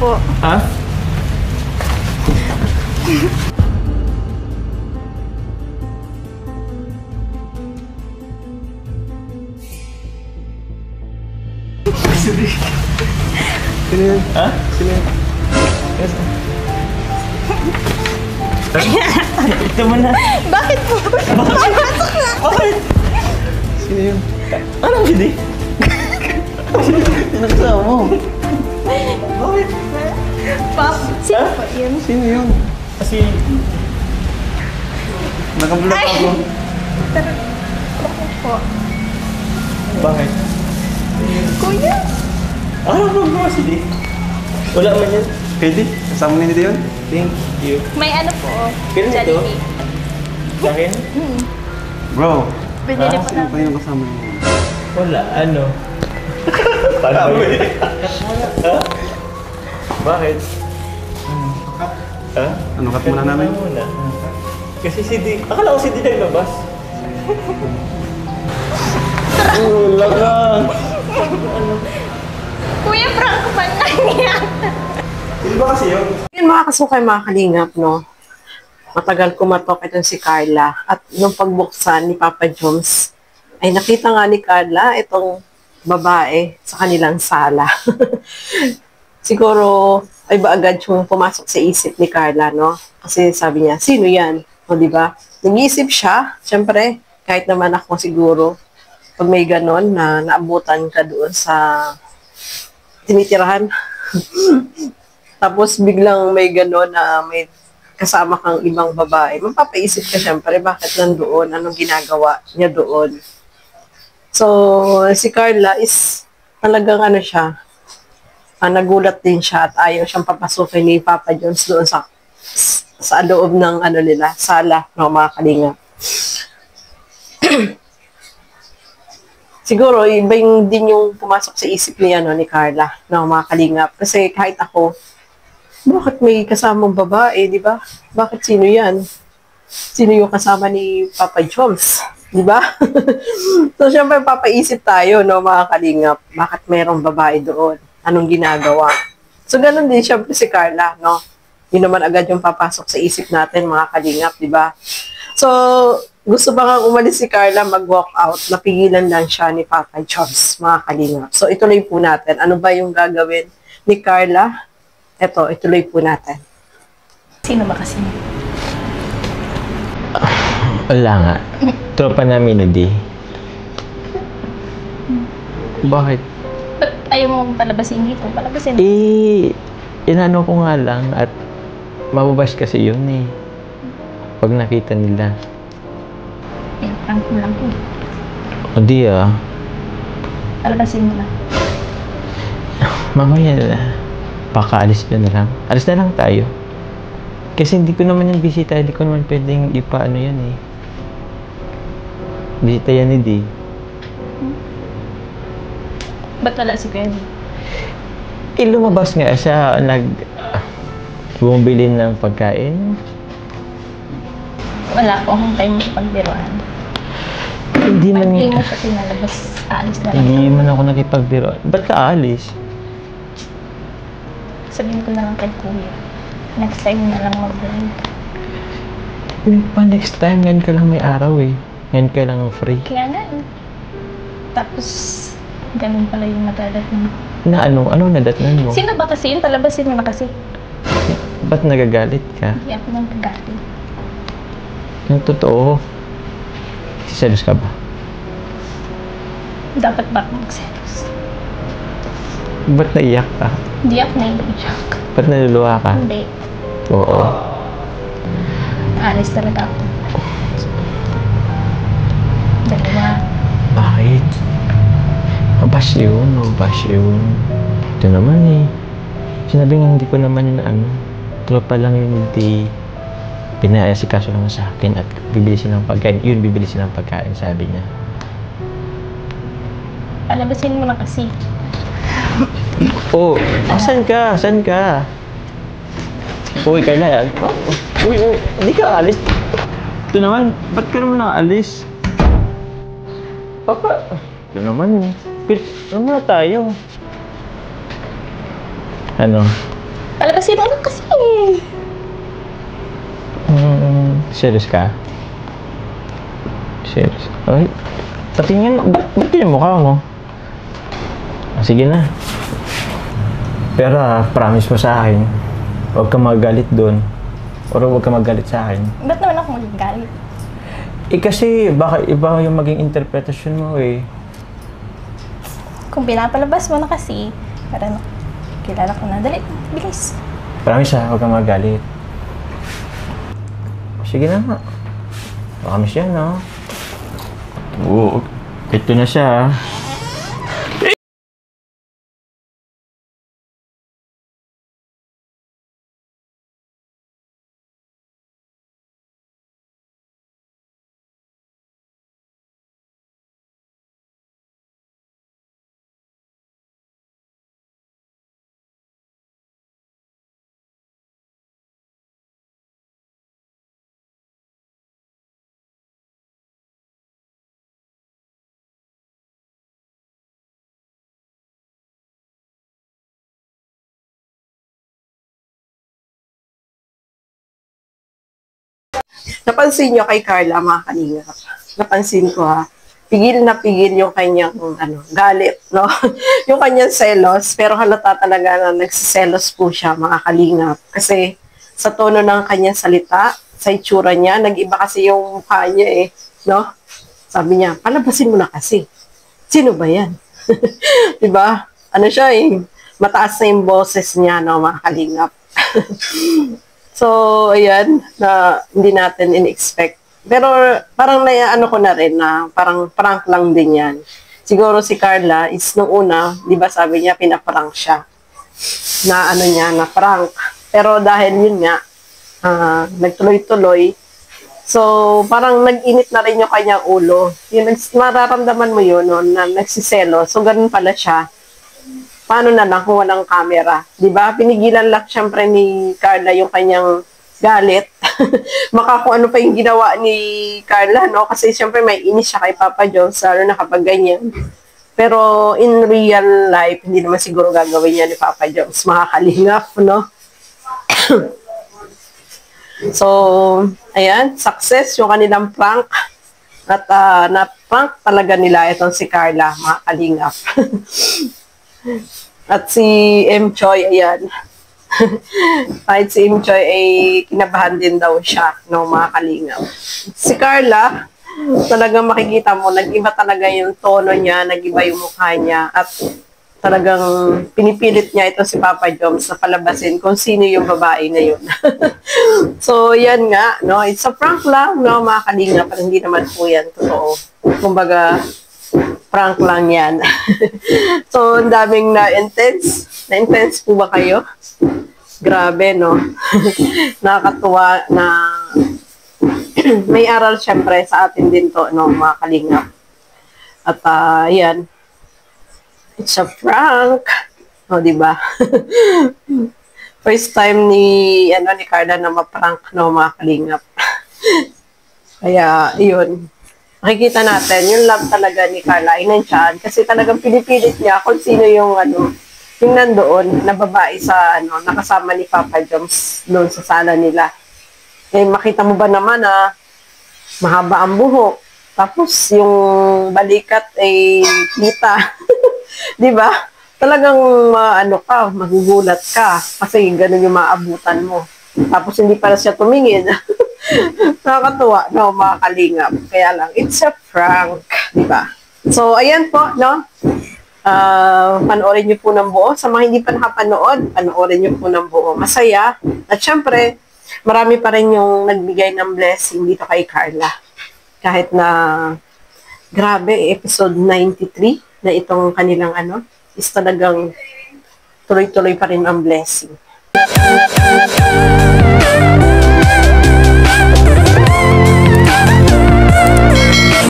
po. Ha? Sino yun? Ha? Sino yun? Yes. Ito mo na. Bakit po? Bakit? Sino yun? Anong hindi? Sino kasama mo? Bakit? Pop, sino po yun? Sino yun? Kasi... Nakablok ako. Bakit po? Bakit? Kuya! Ano ba si Di? Wala man yan. Pwede? Kasama na nito yun? Thank you. May ano po, Kailan ito? Jollibee. Sa akin? Bro, Binili po sino pa namin. yung kasama mo? Wala. Ano? Paano ba yun? Ha? Bakit? Ha? Ano, cut muna namin? Muna. Kasi si Di... Akala ko si Di naglabas. Wala ka. Kuya, prank ba na yan? Hindi ba kasi yun? Yun mga kasukay, mga kalingap, no? Matagal kumatok itong si Carla. At nung pagbuksan ni Papa Joms, ay nakita nga ni Carla itong babae sa kanilang sala. Siguro, ay ba agad yung pumasok sa isip ni Carla, no? Kasi sabi niya, sino yan? O, di ba? Nag-iisip siya, syempre, kahit naman ako siguro, pag may ganon na naabutan ka doon sa tinitirahan. Tapos biglang may gano'n na may kasama kang ibang babae. Mapapaisip ka syempre, bakit nandoon? Anong ginagawa niya doon? So, si Carla is talagang ano siya, nagulat din siya at ayaw siyang papasukin ni Papa Jones doon sa loob ng ano nila, sala ng mga kalinga. Siguro, iba yung din yung pumasok sa isip niya, no, ni Carla, ng mga kalingap. Kasi kahit ako, bakit may kasamang babae, di ba? Bakit sino yan? Sino yung kasama ni Papa Joms? Di ba? So, syempre, papaisip tayo, no, mga kalingap. Bakit mayroong babae doon? Anong ginagawa? So, ganun din, syempre, si Carla, no? Yun naman agad yung papasok sa isip natin, mga kalingap, di ba? So, gusto ba nga umalis si Carla mag-walk out, napigilan lang siya ni Papa Joms, mga kalingap. So, ituloy po natin. Ano ba yung gagawin ni Carla? Eto, ituloy po natin. Sino ba kasi? Wala nga. Tropa namin na Di. Bakit? Ba't ayaw mo palabasin dito? Palabasin. Inano ko nga lang at mababash kasi yun eh. Pag nakita nila. Eh, prank mo lang po. O di Palabasin mo lang. mamaya na. Baka alis na lang. Alis na lang tayo. Kasi hindi ko naman yung bisita. Hindi ko naman pwedeng ipaano yan eh. Bisita yan ni Di. Ba't wala si Kuya? Lumabas nga siya. Bumili ng pagkain. Wala po akong time pagbiruan. Hindi man... Pag-imo kasi nalabas, aalis na lang. Hindi man ako nakipagbiro. Ba't ka aalis? Sabihin ko na lang kay Kuya. Next time na lang mag-drive. Yung pa next time, ngayon ka lang may araw eh. Ngayon ka lang free. Kaya nga eh. Tapos, ganun pala yung nagadat mo. Na ano? Ano nadatnan mo? Sino ba kasi yun? Palabasin mo na kasi. Ba't nagagalit ka? Hindi ako nang kagalit. Yung totoo. Siselos ka ba? Dapat ba akong magselos? Ba't naiyak ka? Hindi ako naiiyak. Ba't naluluha ka? Hindi. Oo. Alis talaga ako. Dalawa. Bakit? Mabash yun. Mabash yun. Ito naman eh. Sinabi nga hindi ko naman na ano. Tropa lang yun hindi. Pinaasikaso lang sa akin at bibili silang pagkain. Yun, bibili silang pagkain, sabi niya. Palabasin mo na kasi. Oh, saan ka? Saan ka? Uy, Carla. Uy, hindi ka alis. Ito naman, ba't ka naman nakaalis? Papa, ito naman. Ano na tayo? Ano? Palabasin mo lang kasi. Serious ka? Serious? Ay, patingin, ba't yung mukha mo? Sige na. Pero promise mo sa akin, huwag ka magalit doon. Or huwag ka magalit sa akin. Ba't naman ako magagalit? Kasi baka iba yung maging interpretasyon mo eh. Kung pinapalabas mo na kasi, para kilala ko na. Dali, bilis. Promise ha, huwag ka magalit. Sige na nga. Promise yan ha. Oo, ito na siya. Napansin nyo kay Carla, mga kalingap. Napansin ko ha. Pigil na pigil yung kanyang galit, no? Yung kanyang selos, pero halata talaga na nagsiselos po siya, mga kalingap. Kasi sa tono ng kanyang salita, sa itsura niya, nag-iba kasi yung mukha niya eh, no? Sabi niya, palabasin mo na kasi. Sino ba yan? Diba? Ano siya eh, mataas na yung boses niya, no, mga kalingap. So, ayan, na hindi natin in-expect. Pero parang ano ko na rin na parang prank lang din yan. Siguro si Carla is nung una, di ba sabi niya, pinaprank siya. Na ano niya, na prank. Pero dahil yun nga, nagtuloy-tuloy. So, parang nag-init na rin yung kanyang ulo. Yung mararamdaman mo yun, no, na nagsiselo. So, ganun pala siya. Paano na lang kung walang camera? Diba? Pinigilan lang siyempre ni Carla yung kanyang galit. Maka kung ano pa yung ginawa ni Carla, no? Kasi siyempre may inis siya kay Papa Jones, lalo na kapag ganyan. Pero in real life, hindi naman siguro gagawin niya ni Papa Jones. Makakalingap, no? So, ayan, success yung kanilang prank. At na-prank talaga nila itong si Carla, makakalingap. At si M. Choi, ayan. Kahit si M. Choi ay kinabahan din daw siya, no, mga kalingap. Si Carla, talagang makikita mo, nag-iba talaga yung tono niya, nag-iba yung mukha niya, at talagang pinipilit niya ito si Papa Joms na palabasin kung sino yung babae na yun. So, yan nga, no, it's a prank lang, no, mga kalingap, pero hindi naman po yan totoo. Kumbaga, prank lang yan. So, ang daming na-intense. Na-intense po ba kayo? Grabe, no? Nakakatuwa na may aral syempre sa atin din to, no, mga kalingap. At, yan. It's a prank. O, diba? First time ni Carla na ma-prank, no, mga kalingap. Kaya, yun. Makikita natin, yung love talaga ni Carla ay nandiyan kasi talagang pinipilit niya kung sino yung yung nandoon na babae sa nakasama ni Papa Joms doon sa sala nila. Eh makita mo ba naman na mahaba ang buhok, tapos yung balikat ay kita. 'Di ba? Talagang magugulat ka kasi ganun yung maabutan mo. Tapos hindi para siya tumingin. Nakakatuwa, no, mga kalingap. Kaya lang, it's a prank, di ba? So, ayan po, no? Panoorin nyo po ng buo. Sa mga hindi pa nakapanood, panoorin nyo po ng buo. Masaya. At syempre, marami pa rin yung nagbigay ng blessing dito kay Carla. Kahit na, grabe, episode 93 na itong kanilang is talagang tuloy-tuloy pa rin ang blessing.